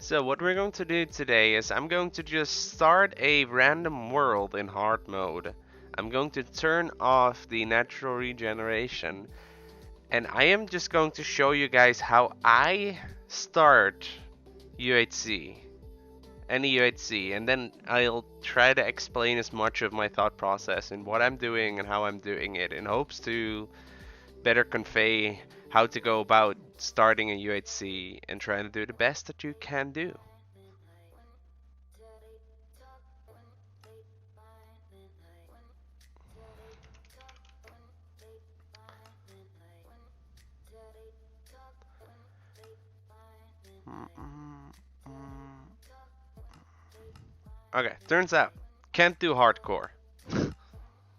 So what we're going to do today is I'm going to just start a random world in hard mode. I'm going to turn off the natural regeneration, and I am just going to show you guys how I start UHC, any UHC, and then I'll try to explain as much of my thought process and what I'm doing and how I'm doing it in hopes to better convey how to go about starting a UHC and trying to do the best that you can do. Okay, turns out can't do hardcore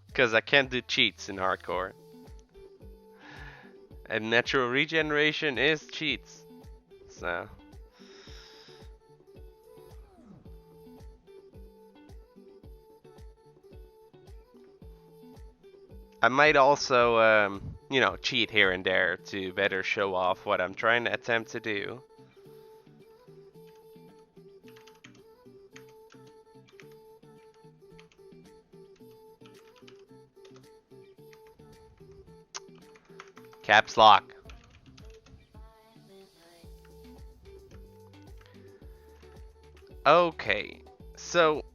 because I can't do cheats in hardcore, and natural regeneration is cheats, so I might also you know, cheat here and there to better show off what I'm trying to attempt to do. Caps lock. Okay, so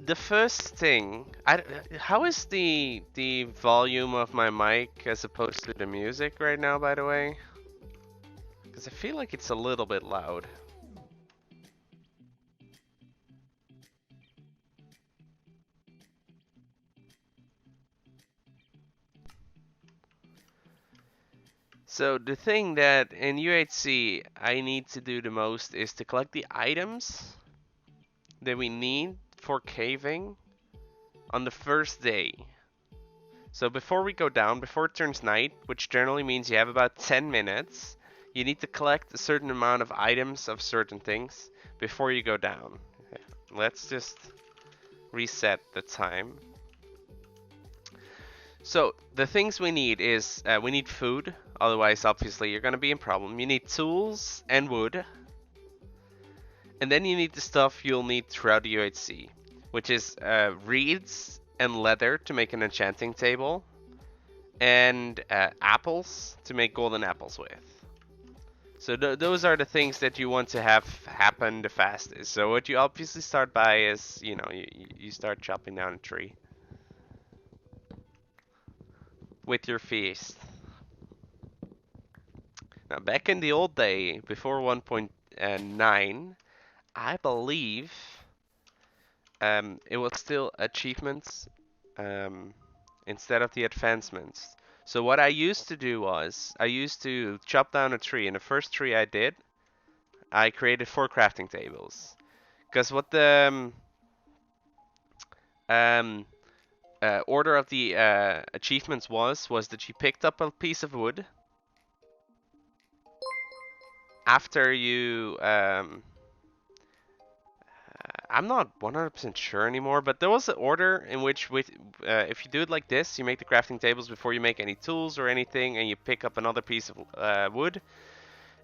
the first thing, how is the volume of my mic as opposed to the music right now, by the way? Because I feel like it's a little bit loud. So the thing that in UHC I need to do the most is to collect the items that we need for caving on the first day. So before we go down, before it turns night, which generally means you have about 10 minutes, you need to collect a certain amount of items of certain things before you go down. Let's just reset the time. So the things we need is we need food, otherwise obviously you're gonna be in problem. You need tools and wood, and then you need the stuff you'll need throughout the UHC, which is reeds and leather to make an enchanting table, and apples to make golden apples with. So those are the things that you want to have happen the fastest. So what you obviously start by is, you know, you start chopping down a tree with your feast. Now, back in the old day, before 1.9, I believe it was still achievements instead of the advancements. So what I used to do was, I used to chop down a tree, and the first tree I did, I created 4 crafting tables. Because what the order of the achievements was that you picked up a piece of wood after you I'm not 100% sure anymore, but there was an order in which if you do it like this, you make the crafting tables before you make any tools or anything, and you pick up another piece of wood.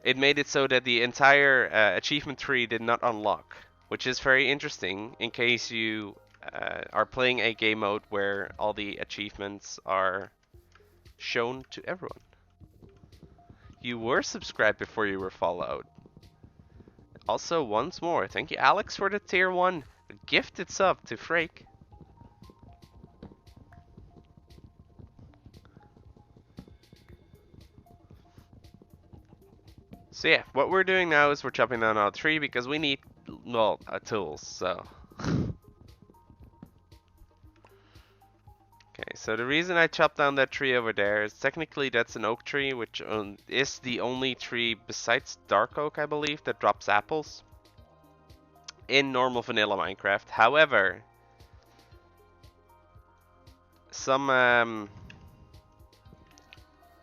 It made it so that the entire achievement tree did not unlock, which is very interesting in case you are playing a game mode where all the achievements are shown to everyone. You were subscribed before you were followed. Also, once more, thank you Alex for the tier 1 gifted sub to Frake. So yeah, what we're doing now is we're chopping down our tree because we need, well, tools, so. Okay, so the reason I chopped down that tree over there is technically that's an oak tree, which is the only tree besides dark oak, I believe, that drops apples in normal vanilla Minecraft. However, some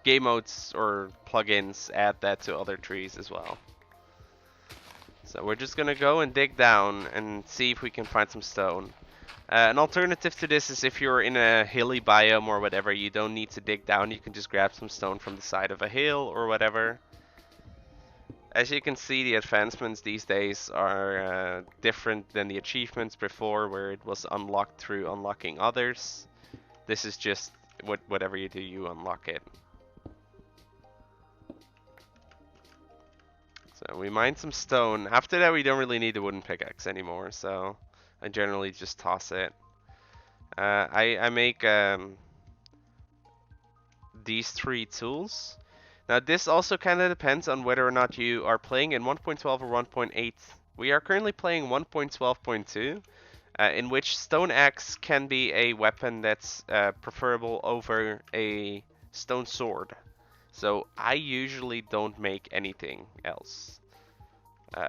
game modes or plugins add that to other trees as well. So we're just gonna go and dig down and see if we can find some stone. An alternative to this is if you're in a hilly biome or whatever, you don't need to dig down, you can just grab some stone from the side of a hill or whatever. As you can see, the advancements these days are different than the achievements before, where it was unlocked through unlocking others. This is just whatever you do, you unlock it. So we mine some stone. After that, we don't really need the wooden pickaxe anymore, so I generally just toss it. I make these 3 tools. Now this also kind of depends on whether or not you are playing in 1.12 or 1.8. We are currently playing 1.12.2, in which stone axe can be a weapon that's preferable over a stone sword. So I usually don't make anything else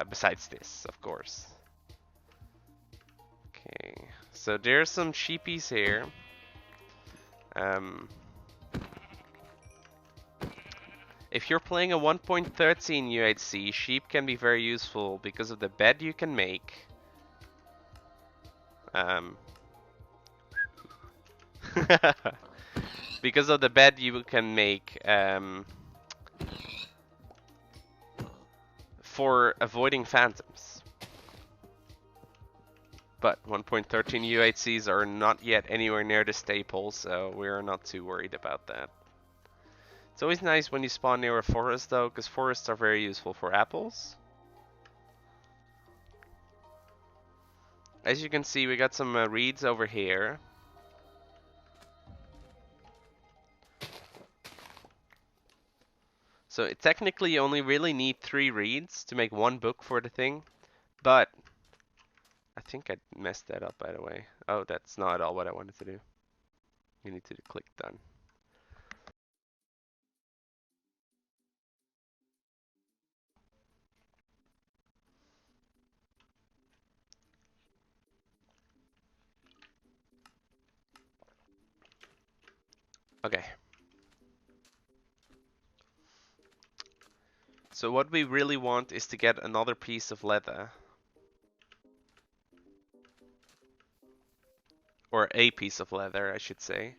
besides this, of course. Okay, so there's some sheepies here. If you're playing a 1.13 UHC, sheep can be very useful because of the bed you can make. Because of the bed you can make for avoiding phantoms. But 1.13 UHCs are not yet anywhere near the staple, so we're not too worried about that. It's always nice when you spawn near a forest though, because forests are very useful for apples. As you can see, we got some reeds over here. So technically you only really need 3 reeds to make 1 book for the thing, but I think I messed that up by the way. Oh, that's not at all what I wanted to do. You need to click done. Okay. So what we really want is to get another piece of leather. Or a piece of leather, I should say.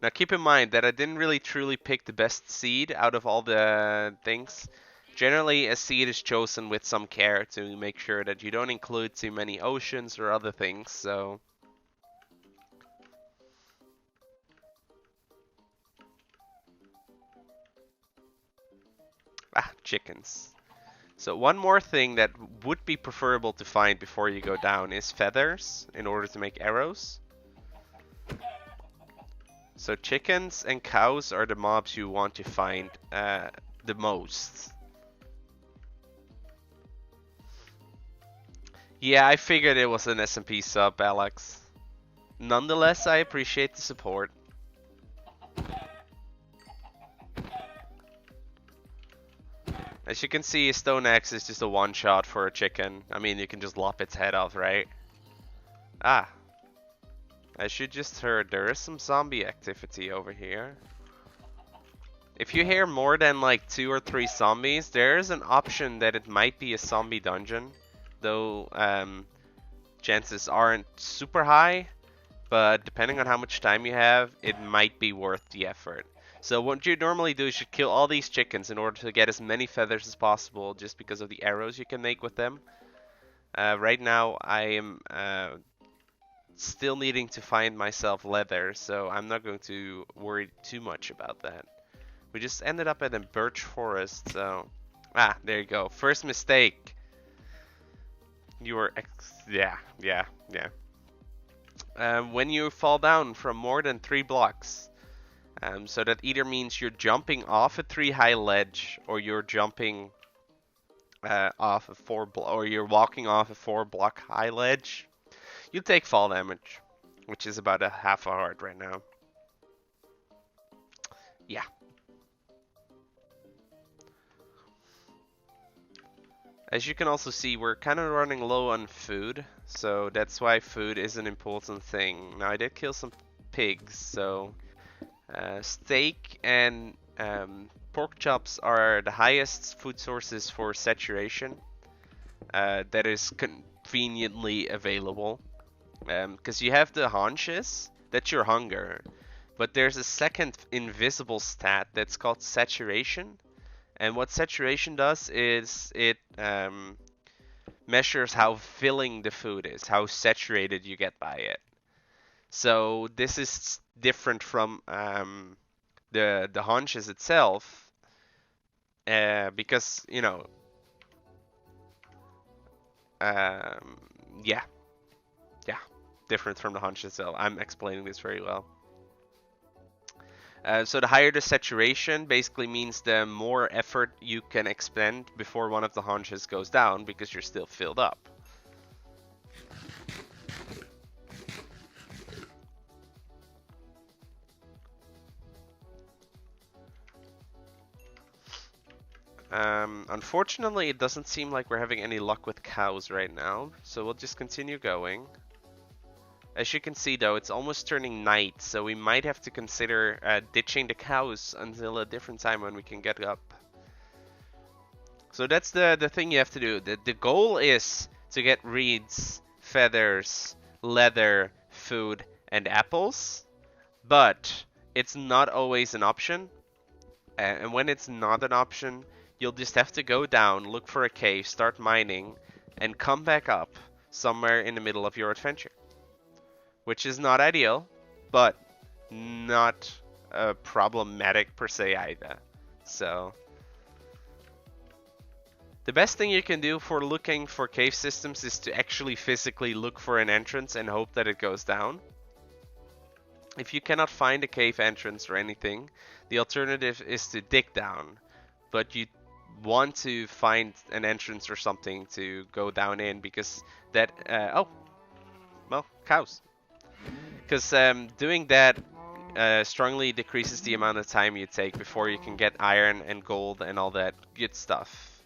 Now keep in mind that I didn't really truly pick the best seed out of all the things. Generally, a seed is chosen with some care to make sure that you don't include too many oceans or other things, so... Ah, chickens. So one more thing that would be preferable to find before you go down is feathers in order to make arrows. So chickens and cows are the mobs you want to find the most. Yeah, I figured it was an SMP sub, Alex. Nonetheless, I appreciate the support. As you can see, a stone axe is just a one-shot for a chicken. I mean, you can just lop its head off, right? Ah. As you just heard, there is some zombie activity over here. If you hear more than like 2 or 3 zombies, there is an option that it might be a zombie dungeon. Though, chances aren't super high. But depending on how much time you have, it might be worth the effort. So what you normally do is you kill all these chickens in order to get as many feathers as possible, just because of the arrows you can make with them. Right now I am still needing to find myself leather, so I'm not going to worry too much about that. We just ended up at a birch forest, so... Ah, there you go. First mistake. You were yeah. When you fall down from more than 3 blocks, so that either means you're jumping off a 3-high ledge, or you're jumping off a or you're walking off a 4-block high ledge, you take fall damage, which is about a half a heart right now. Yeah. As you can also see, we're kind of running low on food, so that's why food is an important thing. Now I did kill some pigs, so steak and pork chops are the highest food sources for saturation that is conveniently available. Because you have the haunches, that's your hunger, but there's a second invisible stat that's called saturation, And what saturation does is it measures how filling the food is, how saturated you get by it. So this is different from the haunches itself, because um, yeah, yeah, different from the haunch itself. I'm explaining this very well. So the higher the saturation basically means the more effort you can expend before one of the haunches goes down because you're still filled up. Unfortunately, it doesn't seem like we're having any luck with cows right now, so we'll just continue going. As you can see though, it's almost turning night, so we might have to consider ditching the cows until a different time when we can get up. So that's the thing you have to do. The goal is to get reeds, feathers, leather, food, and apples, but it's not always an option. And when it's not an option, you'll just have to go down, look for a cave, start mining, and come back up somewhere in the middle of your adventure. Which is not ideal, but not problematic per se either. So the best thing you can do for looking for cave systems is to actually physically look for an entrance and hope that it goes down. If you cannot find a cave entrance or anything, the alternative is to dig down, but you want to find an entrance or something to go down in, because that oh, well, cows. Because doing that strongly decreases the amount of time you take before you can get iron and gold and all that good stuff.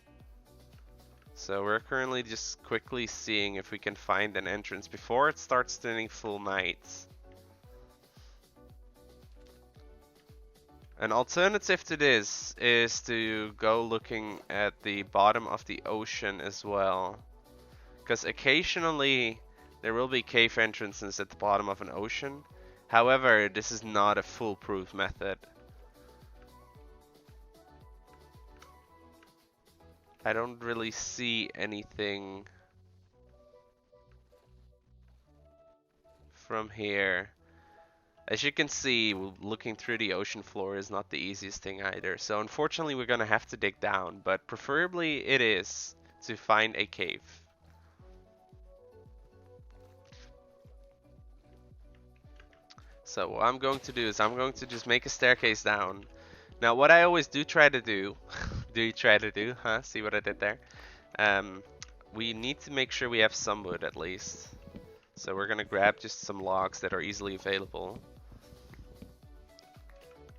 So we're currently just quickly seeing if we can find an entrance before it starts turning full night. An alternative to this is to go looking at the bottom of the ocean as well. Because occasionally there will be cave entrances at the bottom of an ocean. However, this is not a foolproof method. I don't really see anything from here. As you can see, looking through the ocean floor is not the easiest thing either. So unfortunately we're gonna have to dig down, but preferably it is to find a cave. So what I'm going to do is I'm going to just make a staircase down. Now what I always do try to do, huh? See what I did there? We need to make sure we have some wood at least. So we're gonna grab just some logs that are easily available.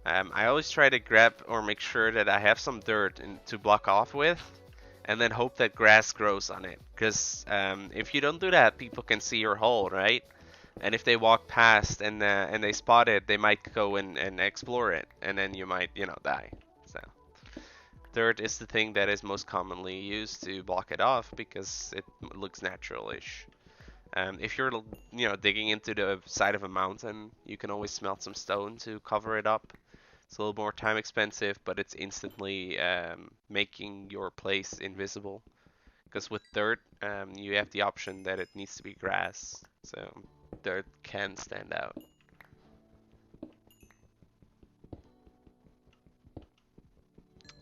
I always try to grab or make sure that I have some dirt to block off with, and then hope that grass grows on it. Because if you don't do that, people can see your hole, right? And if they walk past and they spot it, they might go and explore it, and then you might, die. So dirt is the thing that is most commonly used to block it off because it looks natural-ish. If you're, digging into the side of a mountain, you can always smelt some stone to cover it up. It's a little more time expensive, but it's instantly making your place invisible. Because with dirt, you have the option that it needs to be grass, so dirt can stand out.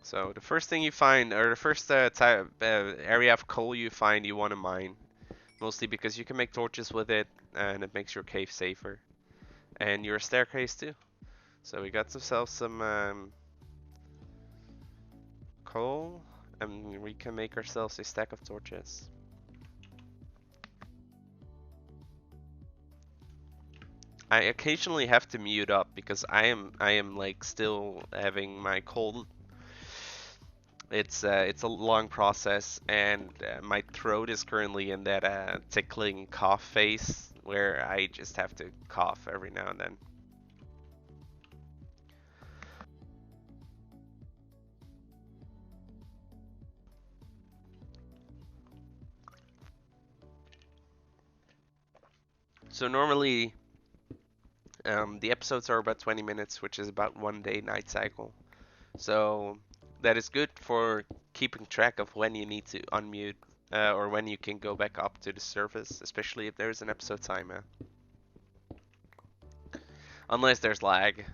So the first thing you find, or the first area of coal you find, you want to mine. Mostly because you can make torches with it, and it makes your cave safer. And your staircase too. So we got ourselves some coal, and we can make ourselves a stack of torches. I occasionally have to mute up because I am like still having my cold. It's a long process, and my throat is currently in that tickling cough phase where I just have to cough every now and then. So normally the episodes are about 20 minutes, which is about 1 day night cycle. So that is good for keeping track of when you need to unmute or when you can go back up to the surface, especially if there's an episode timer. Unless there's lag.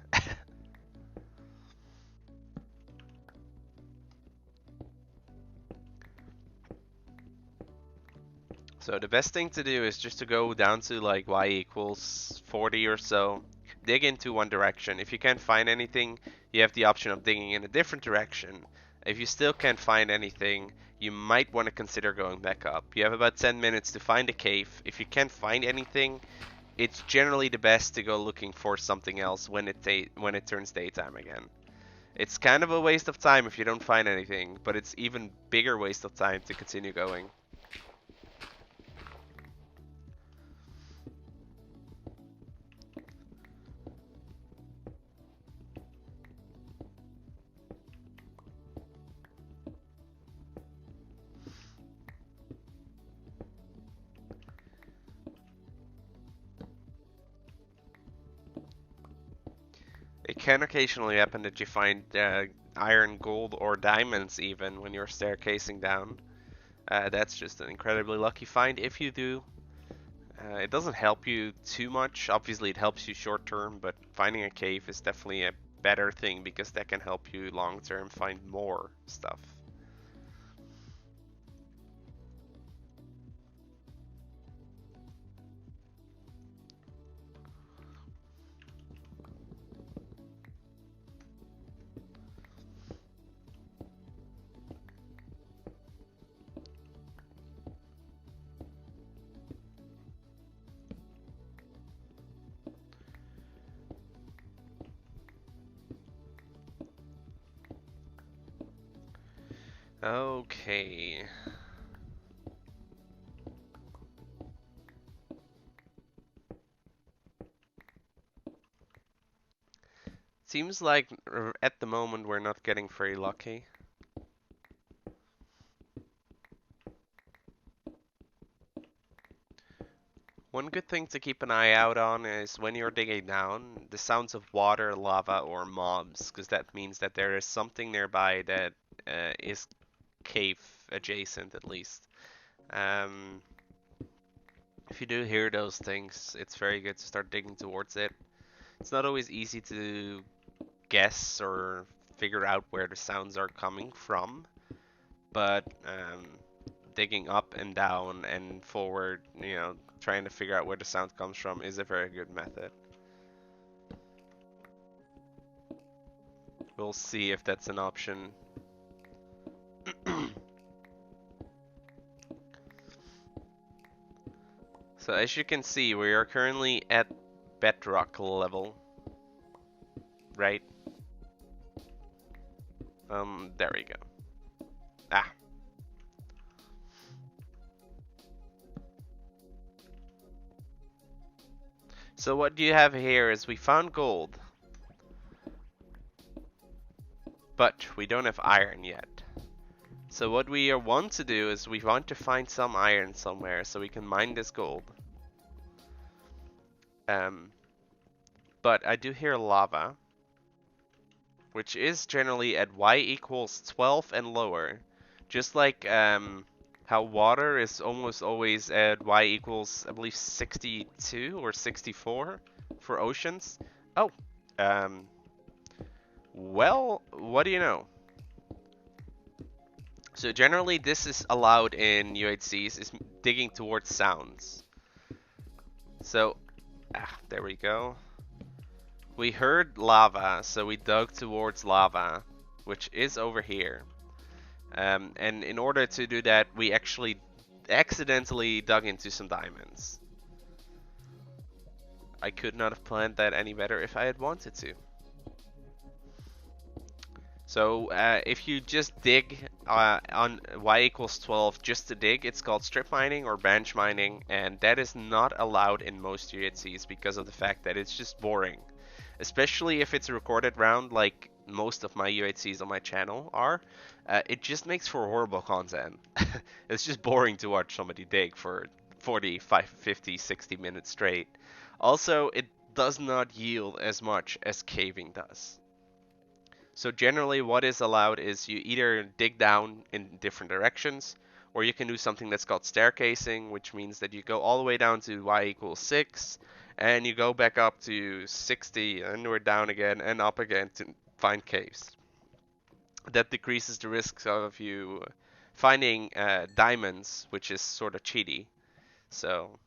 So the best thing to do is just to go down to like y equals 40 or so, dig into one direction. If you can't find anything, you have the option of digging in a different direction. If you still can't find anything, you might want to consider going back up. You have about 10 minutes to find a cave. If you can't find anything, it's generally the best to go looking for something else when it turns daytime again. It's kind of a waste of time if you don't find anything, but it's even bigger waste of time to continue going. It can occasionally happen that you find iron, gold, or diamonds even when you're staircasing down. That's just an incredibly lucky find if you do. It doesn't help you too much. Obviously, it helps you short term, but finding a cave is definitely a better thing because that can help you long term find more stuff. Okay. Seems like at the moment we're not getting very lucky. One good thing to keep an eye out on is when you're digging down, the sounds of water, lava, or mobs, because that means that there is something nearby that is cave adjacent at least. If you do hear those things, it's very good to start digging towards it. It's not always easy to guess or figure out where the sounds are coming from, but digging up and down and forward, trying to figure out where the sound comes from is a very good method. We'll see if that's an option. So as you can see, we are currently at bedrock level, right? There we go. Ah. So what you have here is we found gold, but we don't have iron yet. So what we want to do is we want to find some iron somewhere so we can mine this gold. But I do hear lava, which is generally at y equals 12 and lower. Just like how water is almost always at y equals, I believe, 62 or 64 for oceans. Oh, well, what do you know? So generally this is allowed in UHCs, is digging towards sounds. So, there we go. We heard lava, so we dug towards lava, which is over here. And in order to do that, we actually accidentally dug into some diamonds. I could not have planned that any better if I had wanted to. So if you just dig on y equals 12 just to dig, it's called strip mining or branch mining, and that is not allowed in most UHCs because of the fact that it's just boring. Especially if it's a recorded round like most of my UHCs on my channel are. It just makes for horrible content. It's just boring to watch somebody dig for 45, 50, 60 minutes straight. Also, it does not yield as much as caving does. So generally what is allowed is you either dig down in different directions, or you can do something that's called staircasing, which means that you go all the way down to y equals 6, and you go back up to 60, and we're down again and up again to find caves. That decreases the risk of you finding diamonds, which is sort of cheaty. So,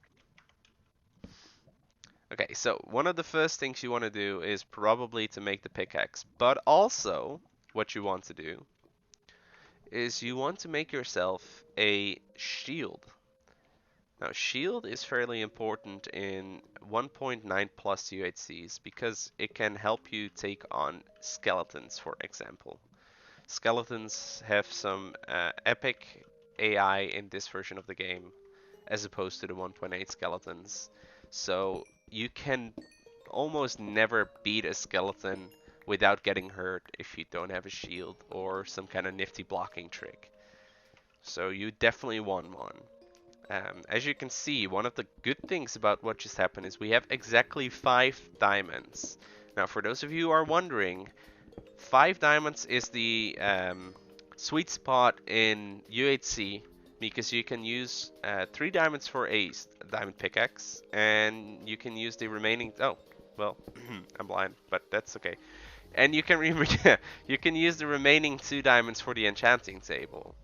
okay, so one of the first things you want to do is probably to make the pickaxe, but also what you want to do is you want to make yourself a shield. Now, shield is fairly important in 1.9 plus UHCs because it can help you take on skeletons, for example. Skeletons have some epic AI in this version of the game, as opposed to the 1.8 skeletons. So you can almost never beat a skeleton without getting hurt if you don't have a shield or some kind of nifty blocking trick. So you definitely want one. As you can see, one of the good things about what just happened is we have exactly 5 diamonds. Now, for those of you who are wondering, 5 diamonds is the sweet spot in UHC because you can use 3 diamonds for a diamond pickaxe, and you can use the remaining. Oh, well, I'm blind, but that's okay. And you can you can use the remaining 2 diamonds for the enchanting table,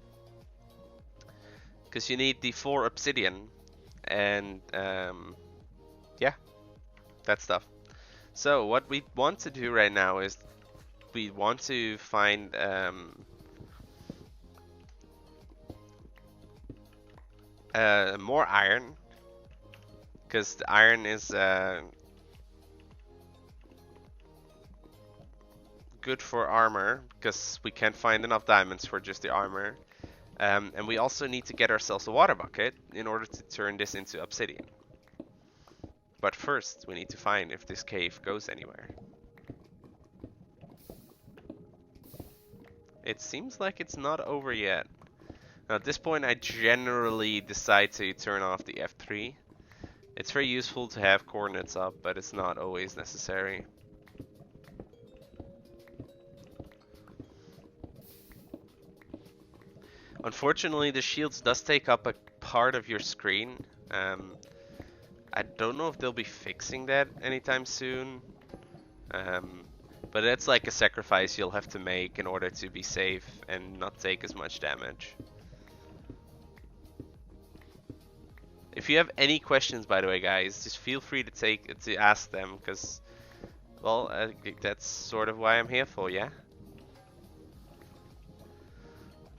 because you need the 4 obsidian, and yeah, that stuff. So what we want to do right now is we want to find more iron, because the iron is good for armor, because we can't find enough diamonds for just the armor. And we also need to get ourselves a water bucket in order to turn this into obsidian. But first, we need to find if this cave goes anywhere. It seems like it's not over yet. Now, at this point, I generally decide to turn off the F3. It's very useful to have coordinates up, but it's not always necessary. Unfortunately, the shields does take up a part of your screen. I don't know if they'll be fixing that anytime soon. But that's like a sacrifice you'll have to make in order to be safe and not take as much damage. If you have any questions, by the way, guys, just feel free to ask them, because, well, that's sort of why I'm here for, yeah?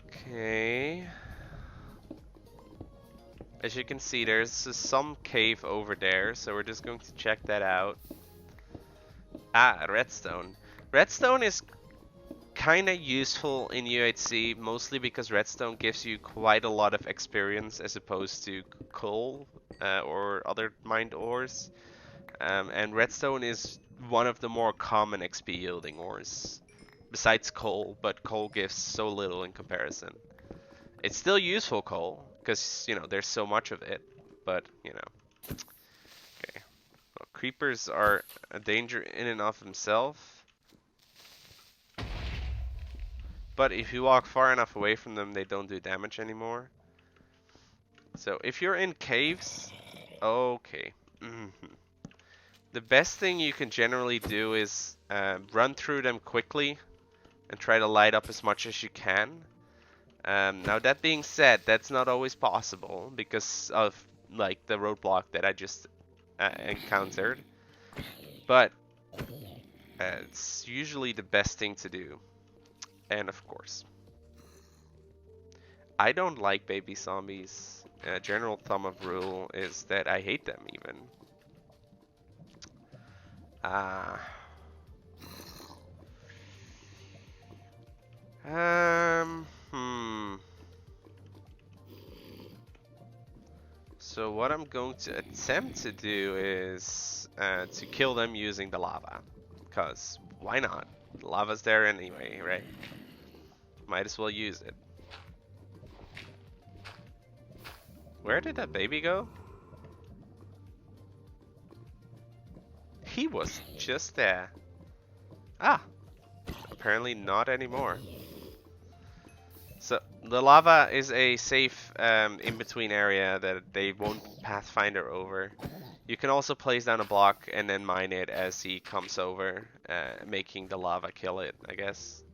Okay. As you can see, there's some cave over there, so we're just going to check that out. Ah, redstone. Redstone is kind of useful in UHC, mostly because redstone gives you quite a lot of experience as opposed to coal or other mined ores. And redstone is one of the more common XP yielding ores, besides coal, but coal gives so little in comparison. It's still useful coal, because, you know, there's so much of it, but, you know. Okay. Well, creepers are a danger in and of themselves. But if you walk far enough away from them, they don't do damage anymore. So if you're in caves, okay. The best thing you can generally do is run through them quickly and try to light up as much as you can. Now that being said, that's not always possible because of like the roadblock that I just encountered. But it's usually the best thing to do. And of course, I don't like baby zombies. General thumb of rule is that I hate them even. So what I'm going to attempt to do is to kill them using the lava. Because why not? The lava's there anyway, right? Might as well use it. Where did that baby go? He was just there. Ah, apparently not anymore. So the lava is a safe in-between area that they won't pathfinder over. You can also place down a block and then mine it as he comes over, making the lava kill it, I guess.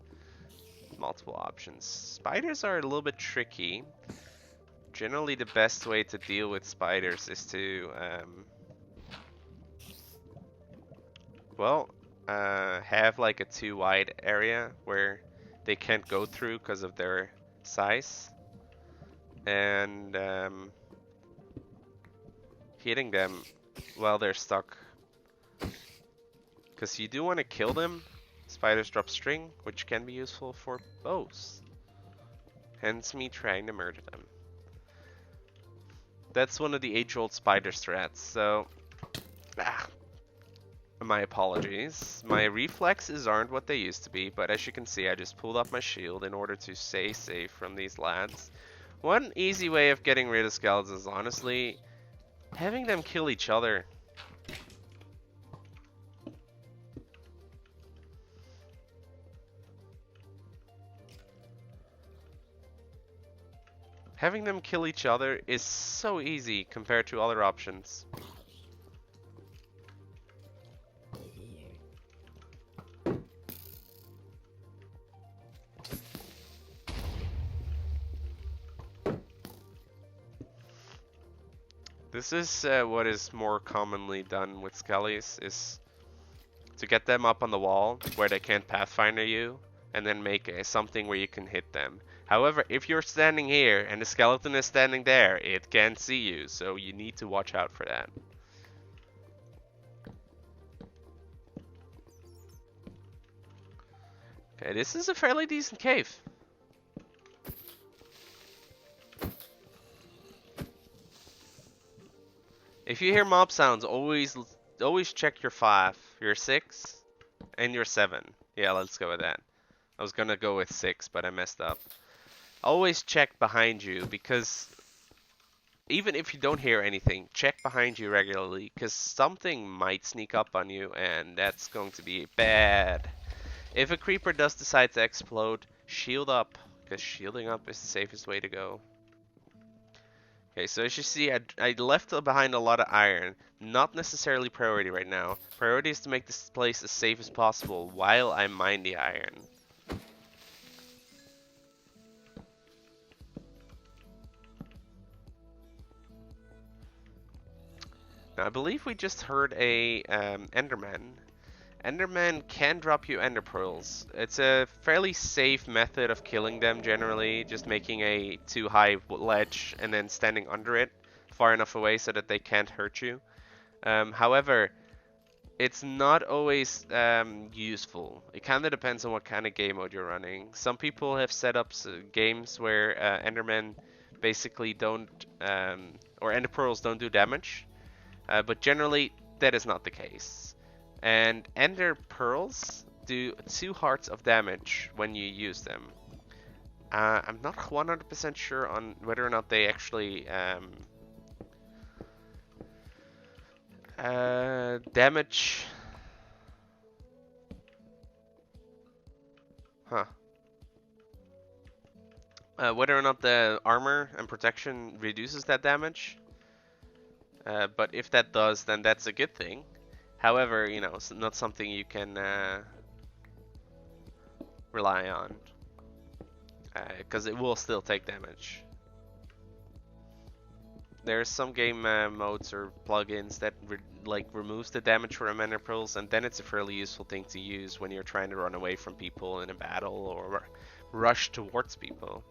Multiple options. Spiders are a little bit tricky. Generally the best way to deal with spiders is to, have like a too wide area where they can't go through because of their size. And hitting them while they're stuck. Because you do want to kill them. Spiders drop string, which can be useful for bows. Hence me trying to murder them. That's one of the age-old spider strats, so... my apologies. My reflexes aren't what they used to be, but as you can see, I just pulled up my shield in order to stay safe from these lads. One easy way of getting rid of skeletons is honestly having them kill each other. Having them kill each other is so easy compared to other options. This is what is more commonly done with skellies, is to get them up on the wall where they can't pathfinder you, and then make something where you can hit them. However, if you're standing here and the skeleton is standing there, it can't see you, so you need to watch out for that. Okay, this is a fairly decent cave. If you hear mob sounds, always check your 5, your 6, and your 7. Yeah, let's go with that. I was gonna go with 6, but I messed up. Always check behind you, because even if you don't hear anything, check behind you regularly, because something might sneak up on you, and that's going to be bad. If a creeper does decide to explode, shield up, because shielding up is the safest way to go. Okay, so as you see, I left behind a lot of iron. Not necessarily priority right now. Priority is to make this place as safe as possible while I mine the iron. Now, I believe we just heard a Enderman. Enderman can drop you ender pearls. It's a fairly safe method of killing them generally, just making a too high ledge and then standing under it far enough away so that they can't hurt you. However, it's not always useful. It kind of depends on what kind of game mode you're running. Some people have set up games where Endermen basically don't, or ender pearls don't do damage, but generally that is not the case. And ender pearls do 2 hearts of damage when you use them. I'm not 100% sure on whether or not they actually damage. Huh. Whether or not the armor and protection reduces that damage. But if that does, then that's a good thing. However, you know, it's not something you can rely on, because it will still take damage. There's some game modes or plugins that removes the damage from ender pearls, and then it's a fairly useful thing to use when you're trying to run away from people in a battle or rush towards people.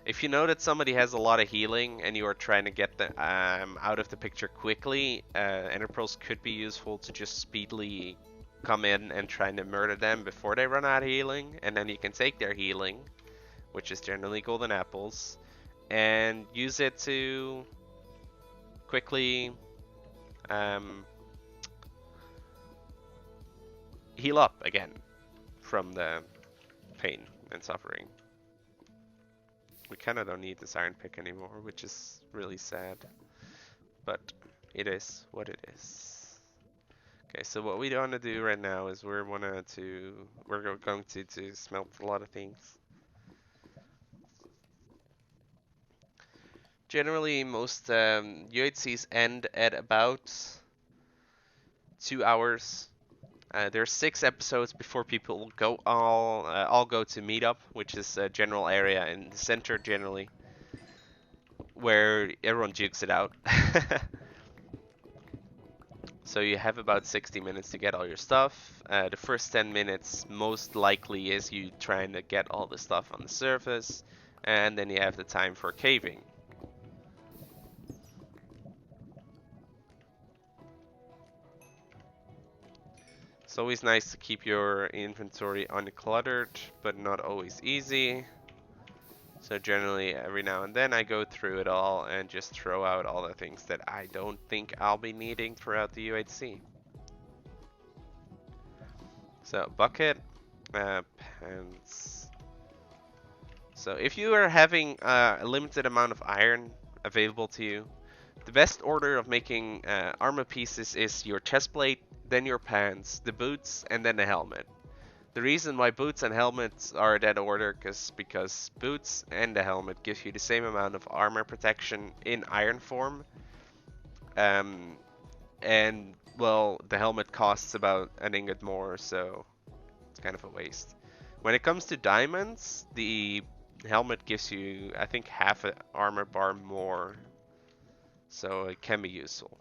If you know that somebody has a lot of healing and you are trying to get them out of the picture quickly, ender pearls could be useful to just speedily come in and try to murder them before they run out of healing, and then you can take their healing, which is generally golden apples, and use it to quickly heal up again from the pain and suffering. We kind of don't need this iron pick anymore, which is really sad. But it is what it is. Okay, so what we want to do right now is we're going to smelt a lot of things. Generally, most UHCs end at about 2 hours. There's 6 episodes before people go all go to meetup, which is a general area in the center generally, where everyone jukes it out. So you have about 60 minutes to get all your stuff. The first 10 minutes most likely is you trying to get all the stuff on the surface, and then you have the time for caving. It's always nice to keep your inventory uncluttered, but not always easy. So generally, every now and then I go through it all and just throw out all the things that I don't think I'll be needing throughout the UHC. So bucket, pants. So if you are having a limited amount of iron available to you, the best order of making armor pieces is your chest plate, then your pants, the boots, and then the helmet. The reason why boots and helmets are that order is because boots and the helmet gives you the same amount of armor protection in iron form. And well, the helmet costs about an ingot more, so it's kind of a waste. When it comes to diamonds, the helmet gives you, I think, half an armor bar more, so it can be useful.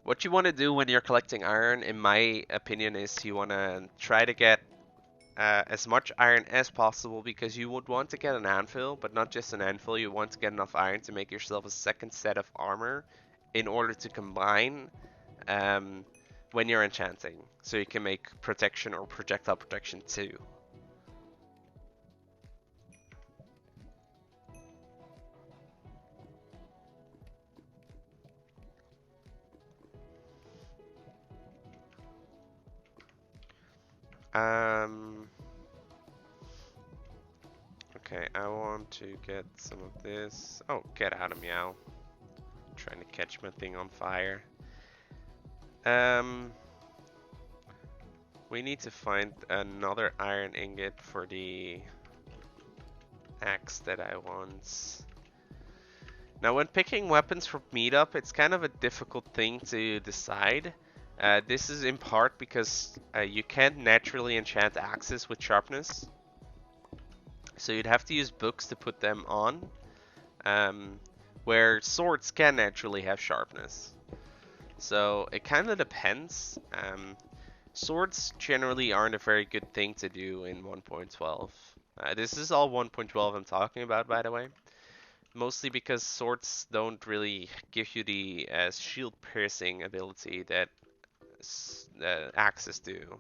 What you want to do when you're collecting iron, in my opinion, is you want to try to get as much iron as possible, because you would want to get an anvil, but not just an anvil. You want to get enough iron to make yourself a second set of armor in order to combine when you're enchanting, so you can make protection or projectile protection too. Okay, I want to get some of this. Oh, get out of meow. I'm trying to catch my thing on fire. We need to find another iron ingot for the axe that I want. Now, when picking weapons for meetup, it's kind of a difficult thing to decide. This is in part because you can't naturally enchant axes with sharpness. So you'd have to use books to put them on, where swords can naturally have sharpness. So it kind of depends. Swords generally aren't a very good thing to do in 1.12. This is all 1.12 I'm talking about, by the way. Mostly because swords don't really give you the shield piercing ability that axes do.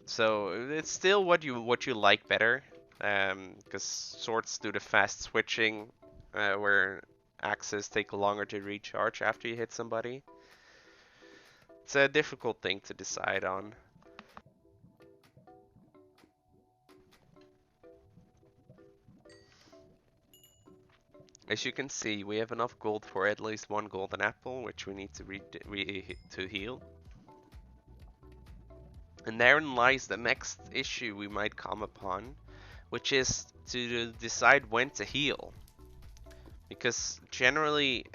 So it's still what you like better, because swords do the fast switching, where axes take longer to recharge after you hit somebody. It's a difficult thing to decide on. As you can see, we have enough gold for at least one golden apple, which we need to heal. And therein lies the next issue we might come upon, which is to decide when to heal. Because generally,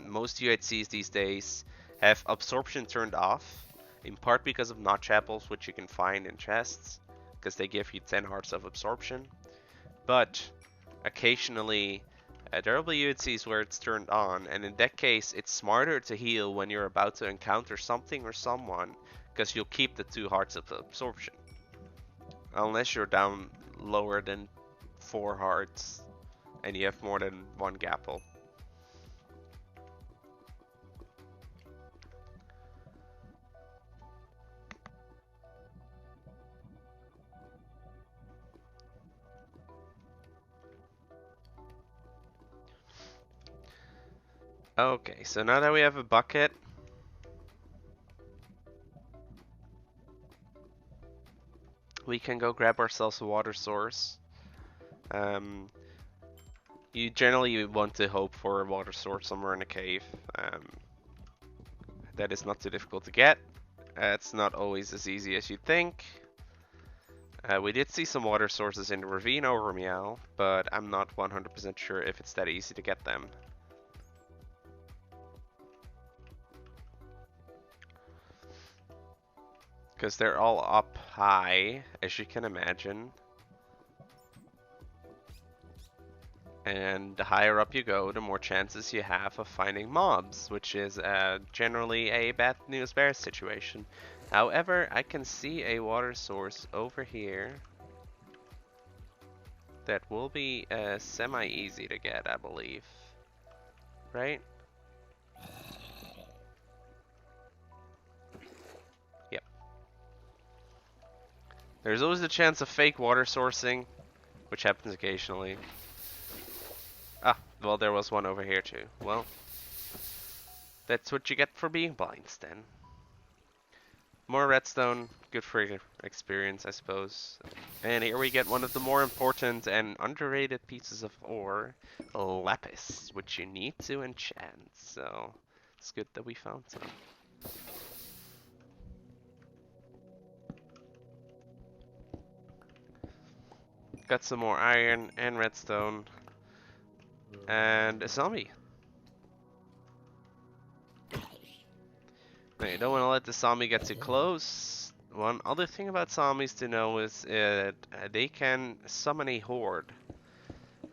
most UHCs these days have absorption turned off, in part because of notch apples, which you can find in chests, because they give you 10 hearts of absorption. But occasionally, there will be UHCs where it's turned on, and in that case, it's smarter to heal when you're about to encounter something or someone, because you'll keep the 2 hearts of absorption. Unless you're down lower than 4 hearts, and you have more than 1 gapple. Okay, so now that we have a bucket, we can go grab ourselves a water source. You generally want to hope for a water source somewhere in a cave. That is not too difficult to get. It's not always as easy as you'd think. We did see some water sources in the ravine over Meow, but I'm not 100% sure if it's that easy to get them. Because they're all up high, as you can imagine. And the higher up you go, the more chances you have of finding mobs, which is generally a bad news bears situation. However, I can see a water source over here that will be semi-easy to get, I believe. Right? Yep. There's always the chance of fake water sourcing, which happens occasionally. Ah, well, there was one over here too. Well, that's what you get for being blind, then. More redstone, good for your experience, I suppose. And here we get one of the more important and underrated pieces of ore, lapis, which you need to enchant. So, it's good that we found some. Got some more iron and redstone. And a zombie. Now, you don't want to let the zombie get too close. One other thing about zombies to know is they can summon a horde.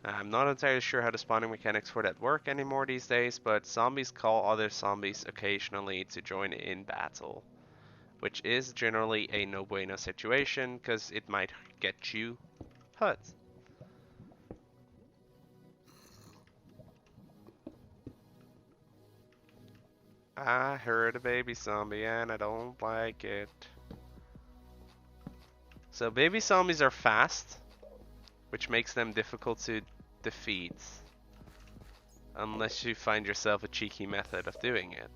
I'm not entirely sure how the spawning mechanics for that work anymore these days, but zombies call other zombies occasionally to join in battle, which is generally a no bueno situation because it might get you hurt. I heard a baby zombie and I don't like it. So baby zombies are fast, which makes them difficult to defeat. Unless you find yourself a cheeky method of doing it.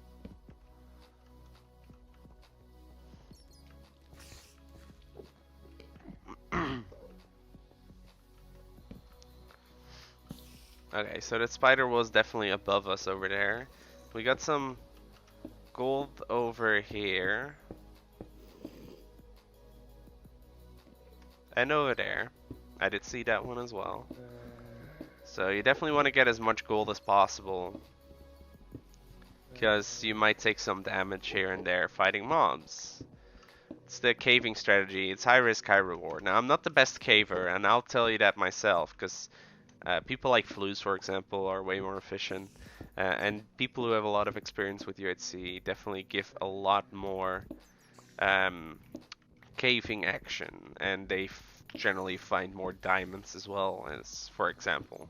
Okay, so that spider was definitely above us over there. We got some gold over here. And over there. I did see that one as well. So you definitely want to get as much gold as possible. Because you might take some damage here and there fighting mobs. It's the caving strategy. It's high risk, high reward. Now, I'm not the best caver, and I'll tell you that myself, because people like Flues, for example, are way more efficient. And people who have a lot of experience with UHC definitely give a lot more caving action, and they generally find more diamonds as well, as for example.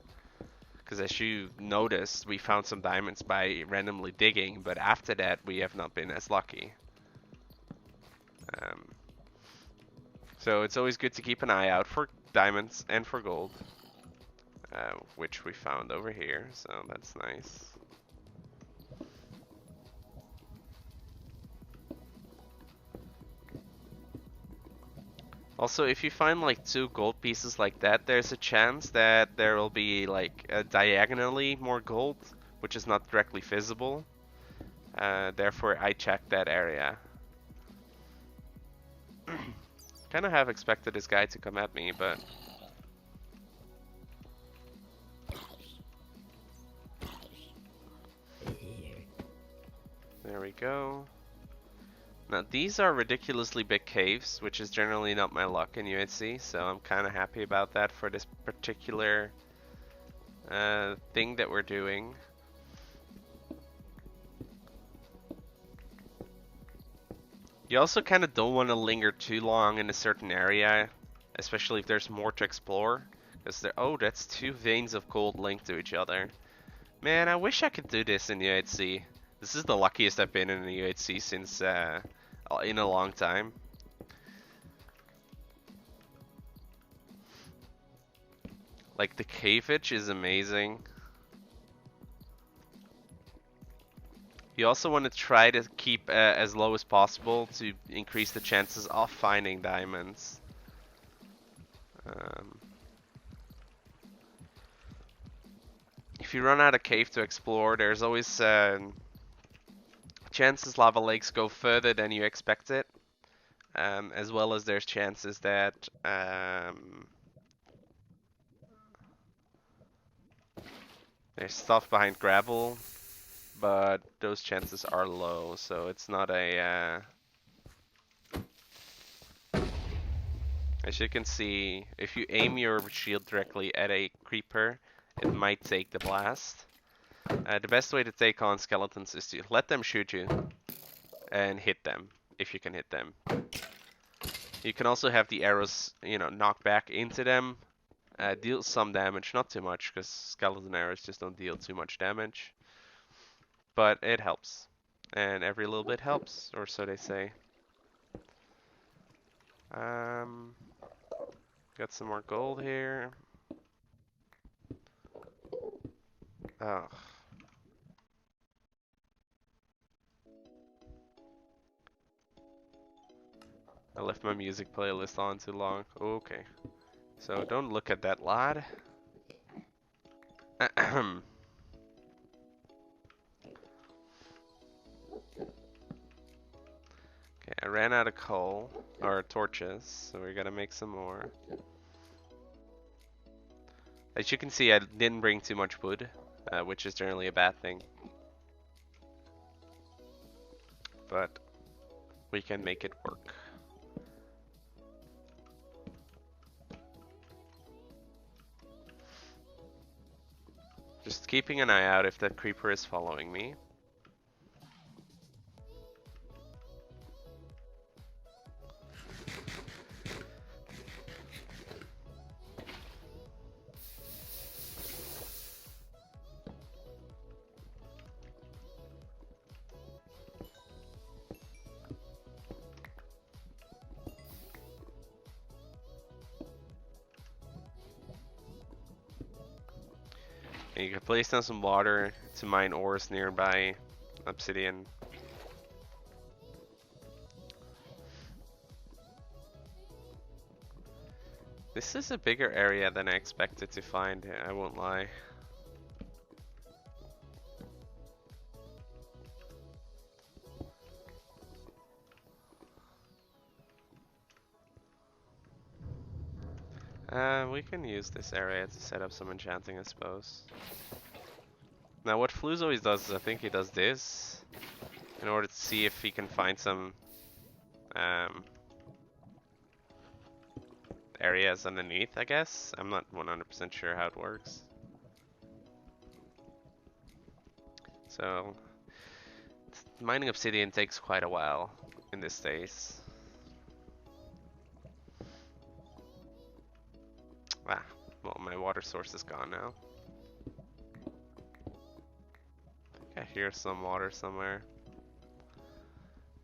Because as you noticed, we found some diamonds by randomly digging, but after that we have not been as lucky. So it's always good to keep an eye out for diamonds and for gold, which we found over here, so that's nice. Also, if you find like 2 gold pieces like that, there's a chance that there will be like diagonally more gold, which is not directly visible. Therefore, I checked that area. Kind of have expected this guy to come at me, but there we go. Now these are ridiculously big caves, which is generally not my luck in UHC, so I'm kind of happy about that for this particular thing that we're doing. You also kind of don't want to linger too long in a certain area, especially if there's more to explore. Because oh, that's 2 veins of gold linked to each other. Man, I wish I could do this in UHC. This is the luckiest I've been in the UHC since in a long time. Like the caveage is amazing. You also want to try to keep as low as possible to increase the chances of finding diamonds. if you run out of cave to explore, there's always chances lava lakes go further than you expect it, as well as there's chances that there's stuff behind gravel, but those chances are low, so it's not a as you can see, if you aim your shield directly at a creeper, it might take the blast. The best way to take on skeletons is to let them shoot you and hit them, if you can hit them. You can also have the arrows, you know, knock back into them, deal some damage, not too much, because skeleton arrows just don't deal too much damage. But it helps, and every little bit helps, or so they say. Got some more gold here. Oh. I left my music playlist on too long. Okay. So don't look at that, lad. Okay, I ran out of coal, or torches, so we gotta make some more. As you can see, I didn't bring too much wood, which is generally a bad thing. But we can make it work. Just keeping an eye out if that creeper is following me. And you can place down some water to mine ores nearby obsidian. This is a bigger area than I expected to find, I won't lie. We can use this area to set up some enchanting, I suppose. Now what Fluz always does is I think he does this in order to see if he can find some areas underneath, I guess. I'm not 100% sure how it works. So, mining obsidian takes quite a while in this phase. Ah, well, my water source is gone now. I hear some water somewhere.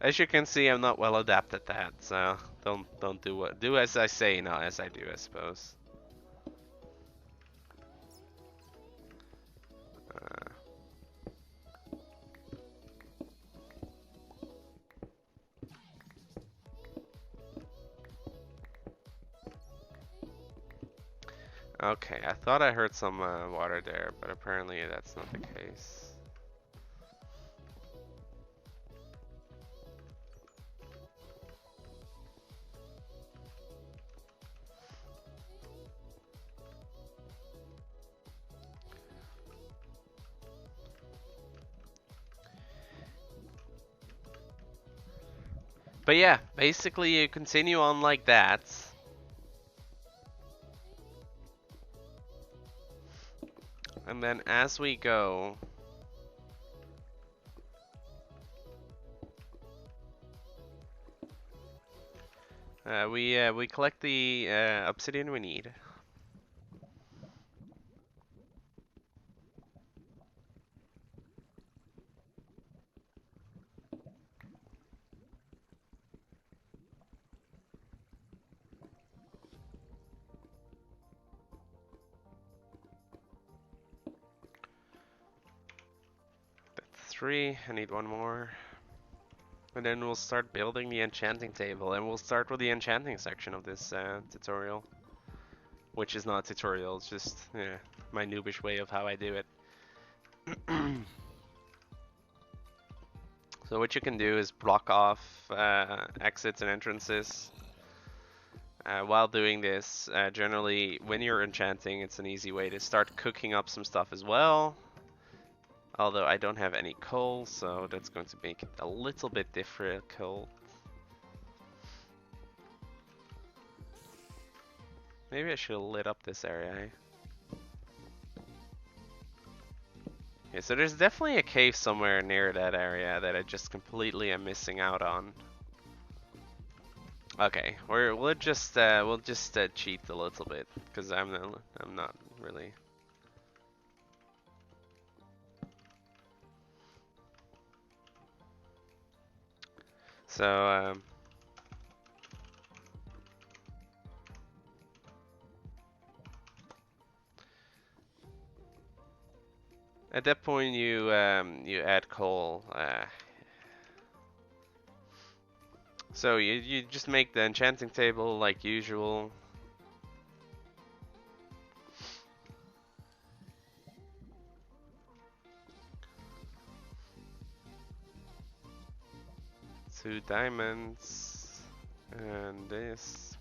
As you can see, I'm not well adapted at that, so don't do as I say, not as I do, I suppose. Okay, I thought I heard some water there, but apparently that's not the case. But yeah, basically you continue on like that. And then as we go, we collect the obsidian we need. That's 3. I need 1 more. And then we'll start building the enchanting table, and we'll start with the enchanting section of this tutorial. Which is not a tutorial, it's just my noobish way of how I do it. So what you can do is block off exits and entrances. While doing this, generally when you're enchanting, it's an easy way to start cooking up some stuff as well. Although I don't have any coal, so that's going to make it a little bit difficult. Maybe I should have lit up this area, eh? Okay, so there's definitely a cave somewhere near that area that I just completely am missing out on. Okay, we'll just cheat a little bit because I'm not really. So at that point you add coal. So you just make the enchanting table like usual. Two diamonds and this.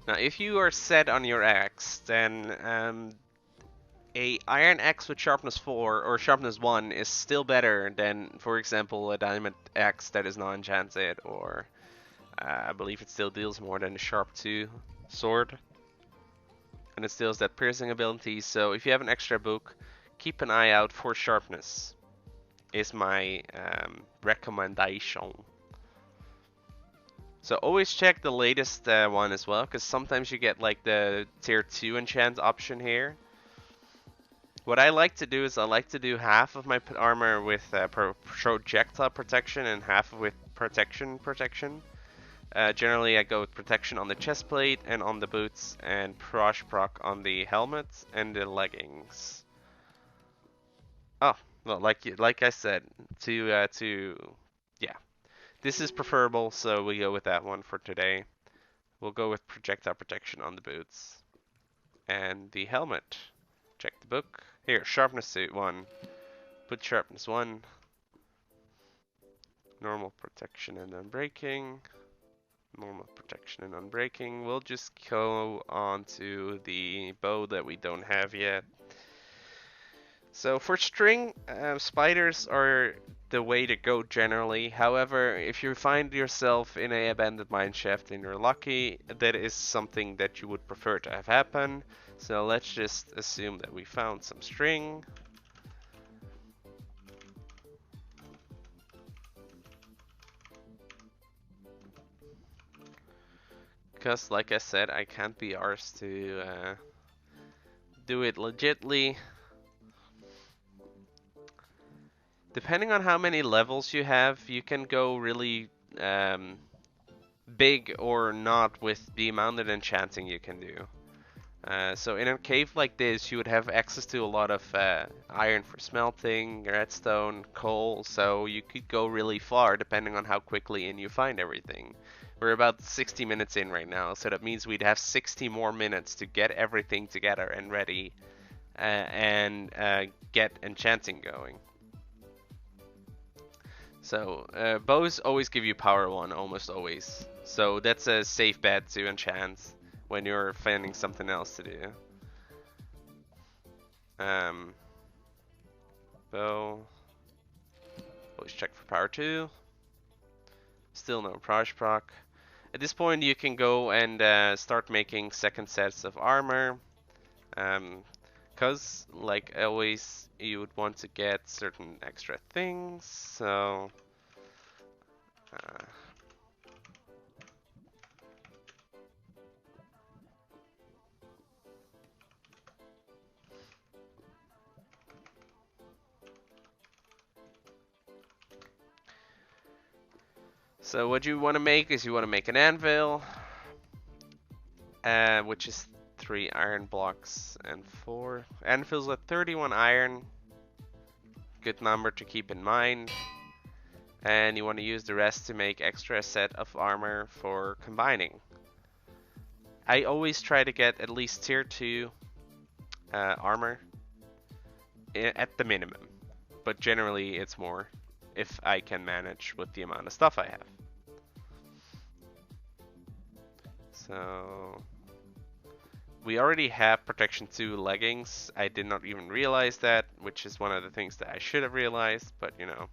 Now if you are set on your axe, then a iron axe with sharpness 4 or sharpness 1 is still better than, for example, a diamond axe that is not enchanted, or I believe it still deals more than a sharp 2 sword. And it still has that piercing ability, so if you have an extra book, keep an eye out for sharpness, is my recommendation. So always check the latest one as well, because sometimes you get like the tier 2 enchant option here. What I like to do is I like to do half of my armor with projectile protection and half with protection. Generally I go with protection on the chest plate and on the boots, and proc on the helmet and the leggings. Oh, well, like I said, yeah, this is preferable, so we go with that one for today. We'll go with projectile protection on the boots and the helmet. Check the book. Here, sharpness suit 1. Put sharpness 1. Normal protection and unbreaking. Normal protection and unbreaking. We'll just go on to the bow that we don't have yet. So for string, spiders are the way to go generally. However, if you find yourself in an abandoned mineshaft and you're lucky, that is something that you would prefer to have happen. So let's just assume that we found some string. Because like I said, I can't be arsed to do it legitly. Depending on how many levels you have, you can go really big or not with the amount of enchanting you can do. So in a cave like this, you would have access to a lot of iron for smelting, redstone, coal, so you could go really far depending on how quickly in you find everything. We're about 60 minutes in right now, so that means we'd have 60 more minutes to get everything together and ready and get enchanting going. So bows always give you power 1, almost always. So that's a safe bet to enchant when you're finding something else to do. Bow. Always check for power 2. Still no proc. At this point you can go and start making second sets of armor. Cause like always you would want to get certain extra things, so so what you want to make is you want to make an anvil, which is 3 iron blocks and 4. Anvils with 31 iron. Good number to keep in mind. And you want to use the rest to make extra set of armor for combining. I always try to get at least tier 2 armor at the minimum. But generally it's more if I can manage with the amount of stuff I have. So we already have protection 2 leggings. I did not even realize that, which is one of the things that I should have realized, but you know.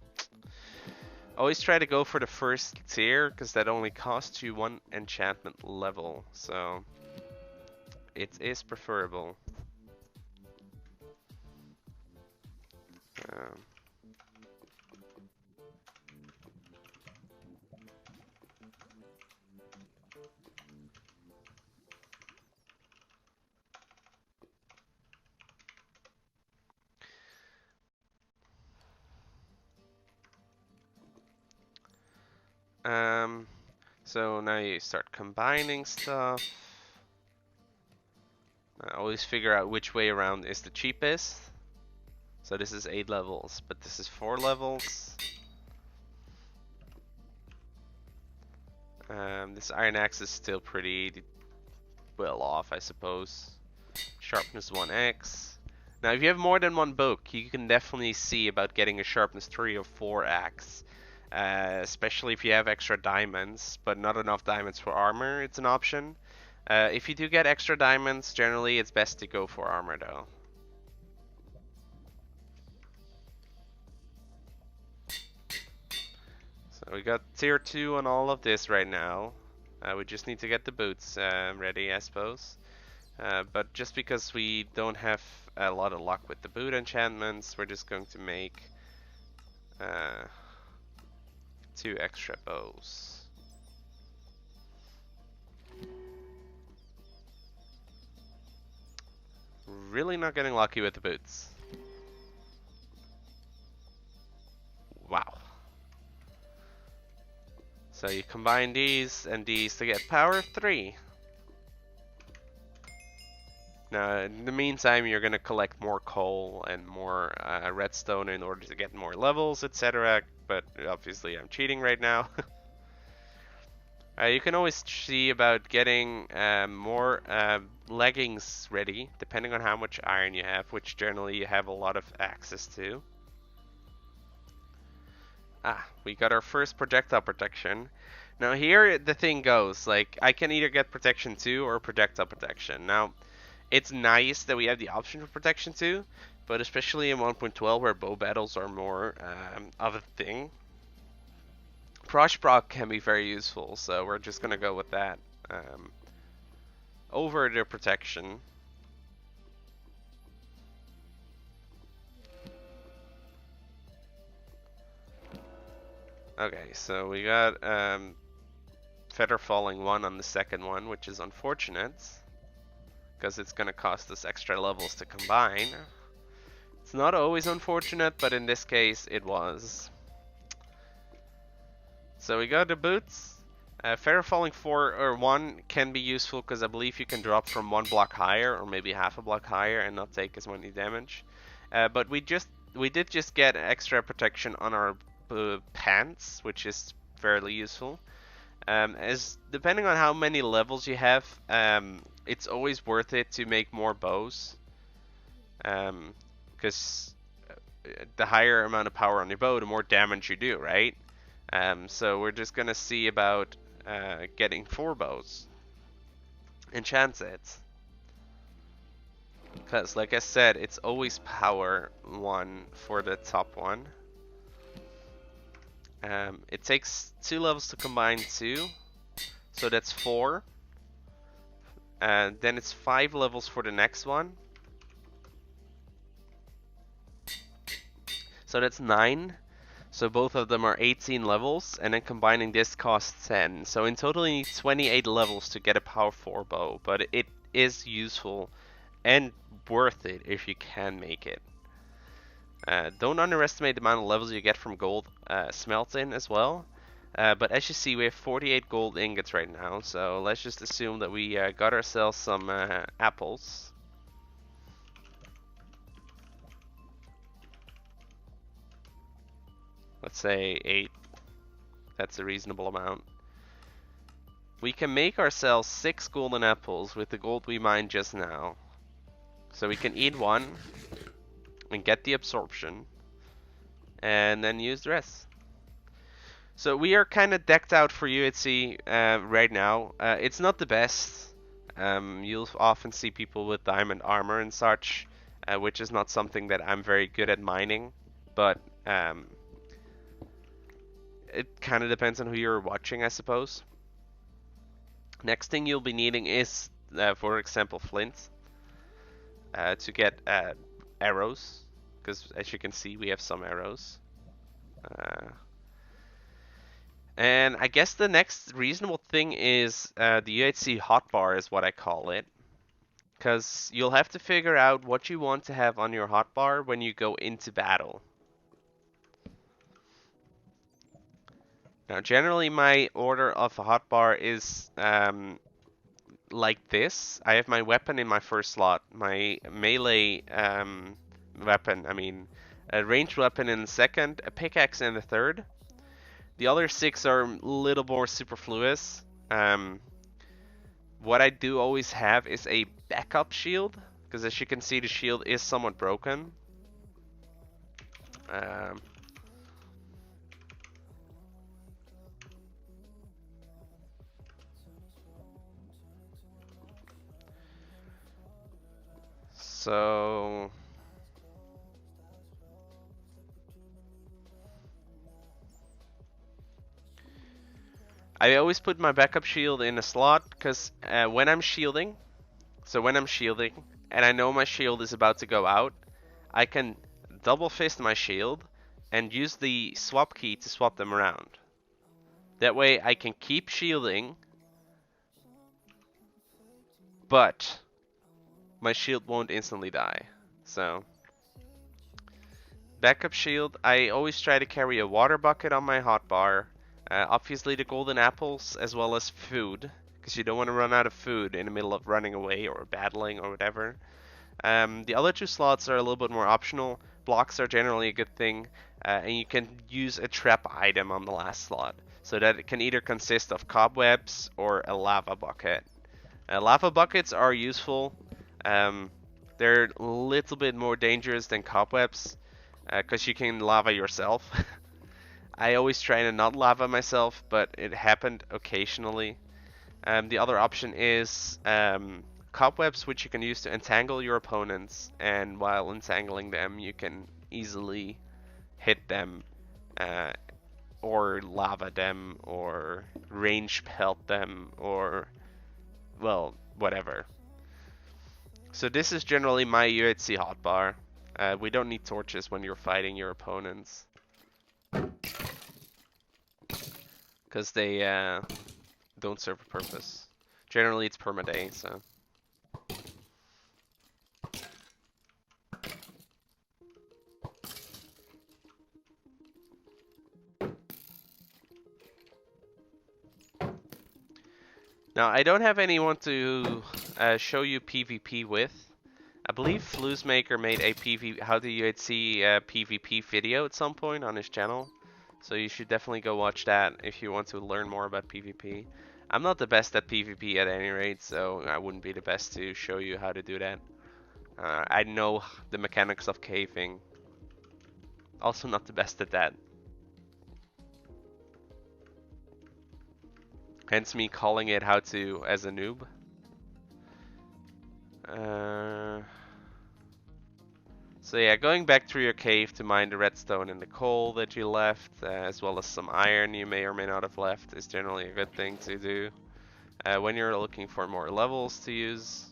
Always try to go for the first tier, because that only costs you 1 enchantment level, so it is preferable. So now you start combining stuff. Always figure out which way around is the cheapest. So this is 8 levels, but this is 4 levels. This iron axe is still pretty well off, I suppose. Sharpness 1x. Now if you have more than one book, you can definitely see about getting a sharpness 3 or 4 axe. Especially if you have extra diamonds, but not enough diamonds for armor, it's an option. If you do get extra diamonds, generally it's best to go for armor though. So we got tier 2 on all of this right now. We just need to get the boots ready, I suppose. But just because we don't have a lot of luck with the boot enchantments, we're just going to make 2 extra bows. Really not getting lucky with the boots. Wow. So you combine these and these to get power 3. Now, in the meantime, you're going to collect more coal and more redstone in order to get more levels, etc. But obviously, I'm cheating right now. You can always see about getting more leggings ready, depending on how much iron you have, which generally you have a lot of access to. We got our first projectile protection. Now here the thing goes, like, I can either get protection 2 or projectile protection. Now, it's nice that we have the option for protection 2, but especially in 1.12 where bow battles are more of a thing, Prosh proc can be very useful, so we're just gonna go with that over the protection. Okay, so we got feather falling 1 on the second one, which is unfortunate because it's gonna cost us extra levels to combine. It's not always unfortunate, but in this case it was. So we got the boots. Feather falling 4 or 1 can be useful because I believe you can drop from 1 block higher or maybe half a block higher and not take as many damage. But we did just get extra protection on our pants, which is fairly useful. As depending on how many levels you have, it's always worth it to make more bows, because the higher amount of power on your bow, the more damage you do, right? So we're just gonna see about getting 4 bows. Enchant it. Because, like I said, it's always power 1 for the top one. It takes 2 levels to combine 2, so that's 4. Then it's 5 levels for the next one. So that's 9. So both of them are 18 levels, and then combining this costs 10. So in total you need 28 levels to get a power 4 bow, but it is useful and worth it if you can make it. Don't underestimate the amount of levels you get from gold smelting as well. But as you see, we have 48 gold ingots right now, so let's just assume that we got ourselves some apples. Let's say 8. That's a reasonable amount. We can make ourselves 6 golden apples with the gold we mined just now. So we can eat 1. and get the absorption, and then use the rest. So we are kind of decked out for UHC right now. It's not the best. You'll often see people with diamond armor and such, which is not something that I'm very good at mining, but it kind of depends on who you're watching, I suppose. Next thing you'll be needing is, for example, flint to get arrows, because as you can see, we have some arrows. And I guess the next reasonable thing is the UHC hotbar is what I call it. Because you'll have to figure out what you want to have on your hotbar when you go into battle. Now generally my order of a hotbar is like this. I have my weapon in my first slot, my melee weapon, a ranged weapon in the second, a pickaxe in the third. The other 6 are a little more superfluous. What I do always have is a backup shield, because as you can see the shield is somewhat broken. So I always put my backup shield in a slot, because when I'm shielding, and I know my shield is about to go out, I can double fist my shield and use the swap key to swap them around. That way I can keep shielding, but my shield won't instantly die. So backup shield, I always try to carry a water bucket on my hotbar. Obviously the golden apples as well as food, because you don't want to run out of food in the middle of running away or battling or whatever. The other 2 slots are a little bit more optional. Blocks are generally a good thing, and you can use a trap item on the last slot, so that it can either consist of cobwebs or a lava bucket. Lava buckets are useful. They're a little bit more dangerous than cobwebs, because you can lava yourself. I always try to not lava myself, but it happened occasionally. The other option is cobwebs, which you can use to entangle your opponents, and while entangling them you can easily hit them, or lava them, or range pelt them, or, well, whatever. So this is generally my UHC hotbar. We don't need torches when you're fighting your opponents, because they don't serve a purpose. Generally it's permaday, so. Now I don't have anyone to show you PvP with. I believe Flusemaker made a how to UHC PvP video at some point on his channel. So you should definitely go watch that if you want to learn more about PvP. I'm not the best at PvP at any rate, so I wouldn't be the best to show you how to do that. I know the mechanics of caving. Also not the best at that. Hence me calling it how to as a noob. So yeah, going back through your cave to mine the redstone and the coal that you left, as well as some iron you may or may not have left, is generally a good thing to do when you're looking for more levels to use.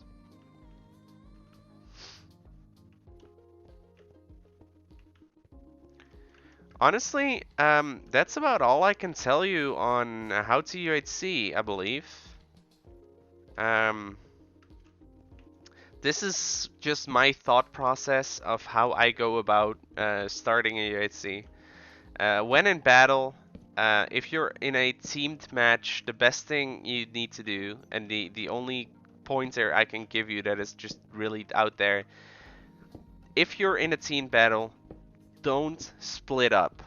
Honestly, that's about all I can tell you on how to UHC, I believe. This is just my thought process of how I go about starting a UHC. When in battle, if you're in a teamed match, the best thing you need to do, and the only pointer I can give you that is just really out there, if you're in a team battle, don't split up,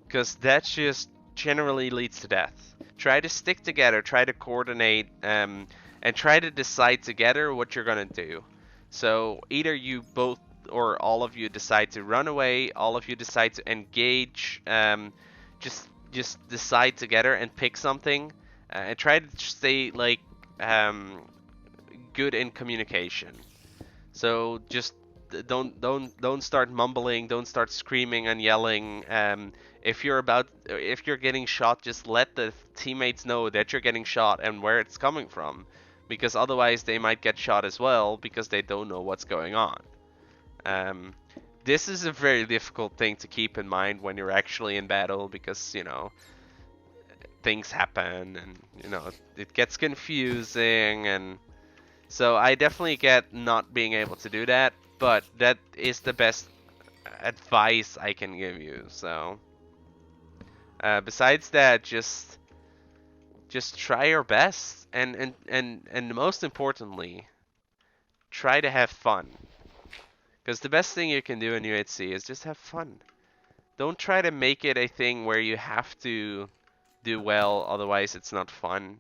because that just generally leads to death. Try to stick together, try to coordinate, and try to decide together what you're gonna do. So either you both or all of you decide to run away, all of you decide to engage, just decide together and pick something, and try to stay like good in communication. So just don't start mumbling, don't start screaming and yelling. If you're getting shot, just let the teammates know that you're getting shot and where it's coming from, because otherwise they might get shot as well because they don't know what's going on. This is a very difficult thing to keep in mind when you're actually in battle, because things happen and it gets confusing, and so I definitely get not being able to do that, but that is the best advice I can give you. So besides that, just try your best, and most importantly, try to have fun. Because the best thing you can do in UHC is just have fun. Don't try to make it a thing where you have to do well, otherwise it's not fun.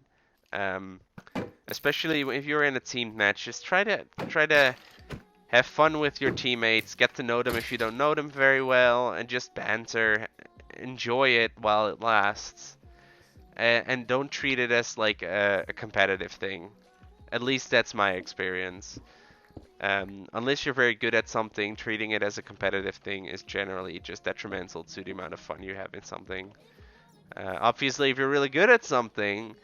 Especially if you're in a team match, just try to have fun with your teammates, get to know them if you don't know them very well, and just banter, enjoy it while it lasts, and don't treat it as like a competitive thing. At least that's my experience. Unless you're very good at something, treating it as a competitive thing is generally just detrimental to the amount of fun you have in something. Obviously, if you're really good at something,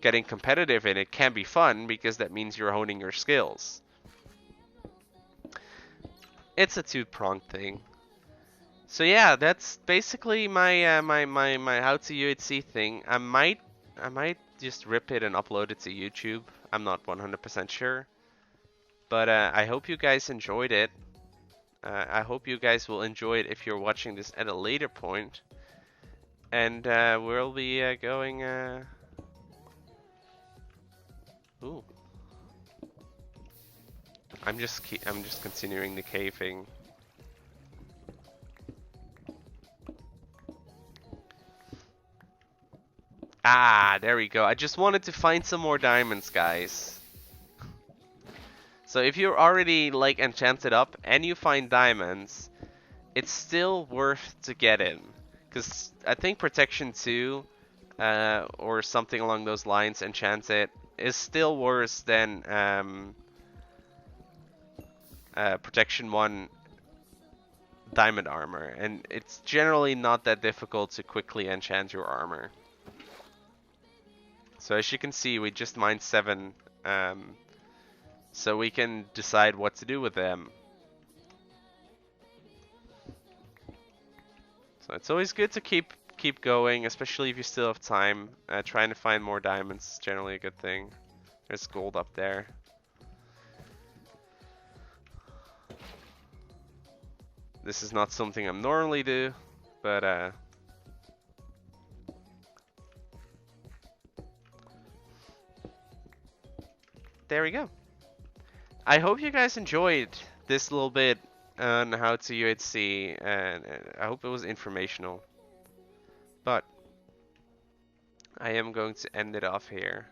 getting competitive in it can be fun, because that means you're honing your skills. It's a two-pronged thing. So yeah, that's basically my my how to UHC thing. I might just rip it and upload it to YouTube. I'm not 100% sure. But I hope you guys enjoyed it. I hope you guys will enjoy it if you're watching this at a later point. And we'll be going... Ooh. I'm just continuing the caving. Ah, there we go. I just wanted to find some more diamonds, guys. So if you're already like enchanted up and you find diamonds, it's still worth to get in, because I think protection 2 or something along those lines, enchanted, is still worse than protection 1 diamond armor, and it's generally not that difficult to quickly enchant your armor. So as you can see, we just mined 7, so we can decide what to do with them. So it's always good to keep going, especially if you still have time. Trying to find more diamonds is generally a good thing. There's gold up there. This is not something I normally do, but there we go. I hope you guys enjoyed this little bit on how to UHC, and I hope it was informational. But I am going to end it off here.